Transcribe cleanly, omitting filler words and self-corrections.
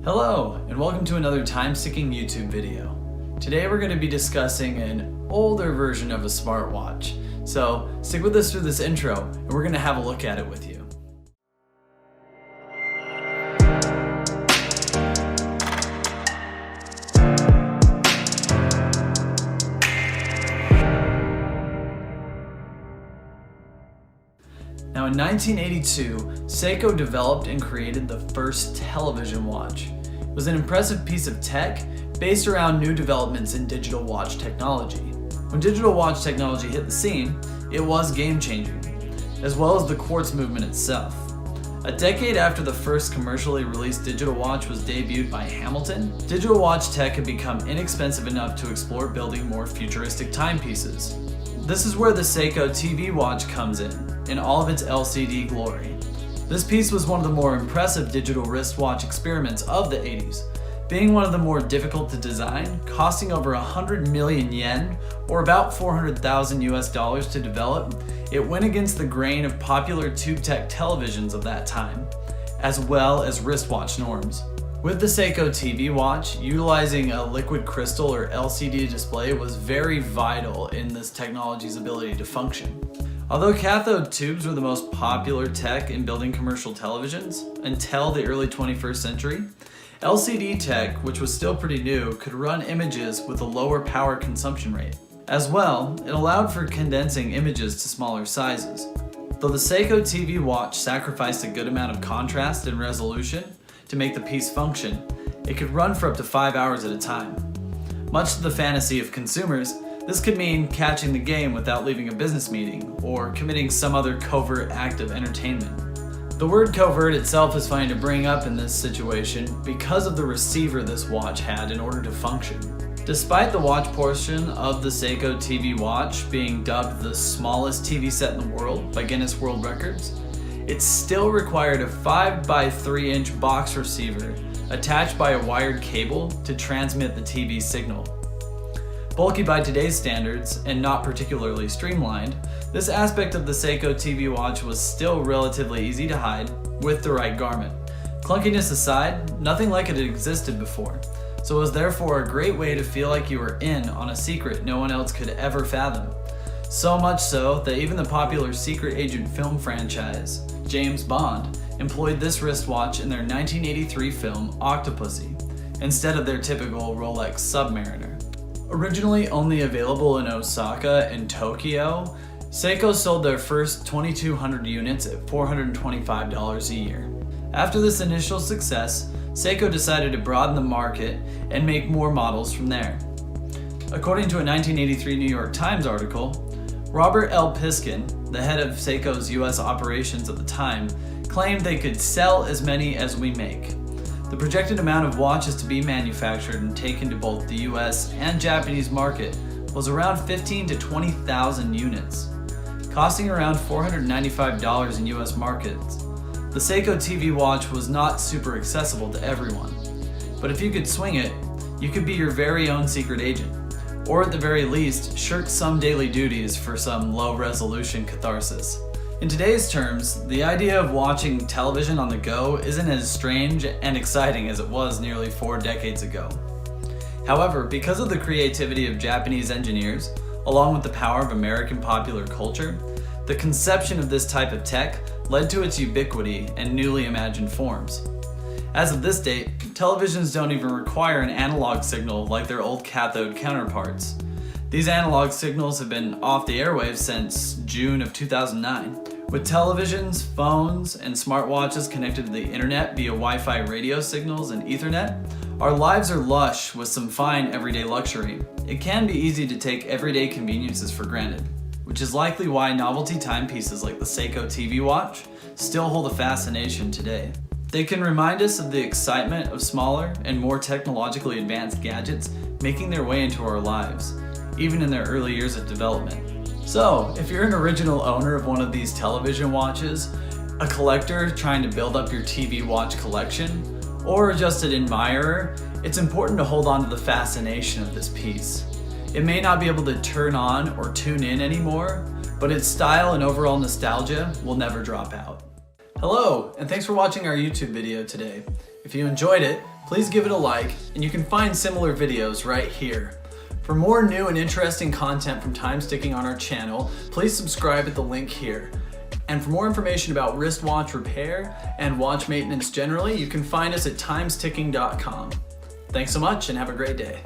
Hello, and welcome to another time-sticking YouTube video. Today we're going to be discussing an older version of a smartwatch. So stick with us through this intro, and we're going to have a look at it with you. Now in 1982, Seiko developed and created the first television watch. It was an impressive piece of tech based around new developments in digital watch technology. When digital watch technology hit the scene, it was game-changing, as well as the quartz movement itself. A decade after the first commercially released digital watch was debuted by Hamilton, digital watch tech had become inexpensive enough to explore building more futuristic timepieces. This is where the Seiko TV Watch comes in all of its LCD glory. This piece was one of the more impressive digital wristwatch experiments of the 80s, being one of the more difficult to design, costing over 100 million yen, or about $400,000 to develop. It went against the grain of popular tube tech televisions of that time, as well as wristwatch norms. With the Seiko TV Watch, utilizing a liquid crystal or LCD display was very vital in this technology's ability to function. Although cathode tubes were the most popular tech in building commercial televisions until the early 21st century, LCD tech, which was still pretty new, could run images with a lower power consumption rate. As well, it allowed for condensing images to smaller sizes. Though the Seiko TV Watch sacrificed a good amount of contrast and resolution to make the piece function, it could run for up to 5 hours at a time. Much to the fantasy of consumers, this could mean catching the game without leaving a business meeting or committing some other covert act of entertainment. The word covert itself is funny to bring up in this situation because of the receiver this watch had in order to function. Despite the watch portion of the Seiko TV Watch being dubbed the smallest TV set in the world by Guinness World Records, it still required a 5x3-inch box receiver attached by a wired cable to transmit the TV signal. Bulky by today's standards and not particularly streamlined, this aspect of the Seiko TV Watch was still relatively easy to hide with the right garment. Clunkiness aside, nothing like it had existed before, so it was therefore a great way to feel like you were in on a secret no one else could ever fathom. So much so that even the popular secret agent film franchise, James Bond, employed this wristwatch in their 1983 film Octopussy, instead of their typical Rolex Submariner. Originally only available in Osaka and Tokyo, Seiko sold their first 2,200 units at $425 a year. After this initial success, Seiko decided to broaden the market and make more models from there. According to a 1983 New York Times article, Robert L. Piskin, the head of Seiko's US operations at the time, claimed they could sell as many as we make. The projected amount of watches to be manufactured and taken to both the US and Japanese market was around 15,000 to 20,000 units, costing around $495 in US markets. The Seiko TV Watch was not super accessible to everyone, but if you could swing it, you could be your very own secret agent, or at the very least, shirk some daily duties for some low-resolution catharsis. In today's terms, the idea of watching television on the go isn't as strange and exciting as it was nearly 4 decades ago. However, because of the creativity of Japanese engineers, along with the power of American popular culture, the conception of this type of tech led to its ubiquity and newly imagined forms. As of this date, televisions don't even require an analog signal like their old cathode counterparts. These analog signals have been off the airwaves since June of 2009. With televisions, phones, and smartwatches connected to the internet via Wi-Fi radio signals and Ethernet, our lives are lush with some fine everyday luxury. It can be easy to take everyday conveniences for granted, which is likely why novelty timepieces like the Seiko TV Watch still hold a fascination today. They can remind us of the excitement of smaller and more technologically advanced gadgets making their way into our lives, even in their early years of development. So, if you're an original owner of one of these television watches, a collector trying to build up your TV watch collection, or just an admirer, it's important to hold on to the fascination of this piece. It may not be able to turn on or tune in anymore, but its style and overall nostalgia will never drop out. Hello, and thanks for watching our YouTube video today. If you enjoyed it, please give it a like, and you can find similar videos right here. For more new and interesting content from Time Sticking on our channel, please subscribe at the link here. And for more information about wristwatch repair and watch maintenance generally, you can find us at timesticking.com. Thanks so much and have a great day.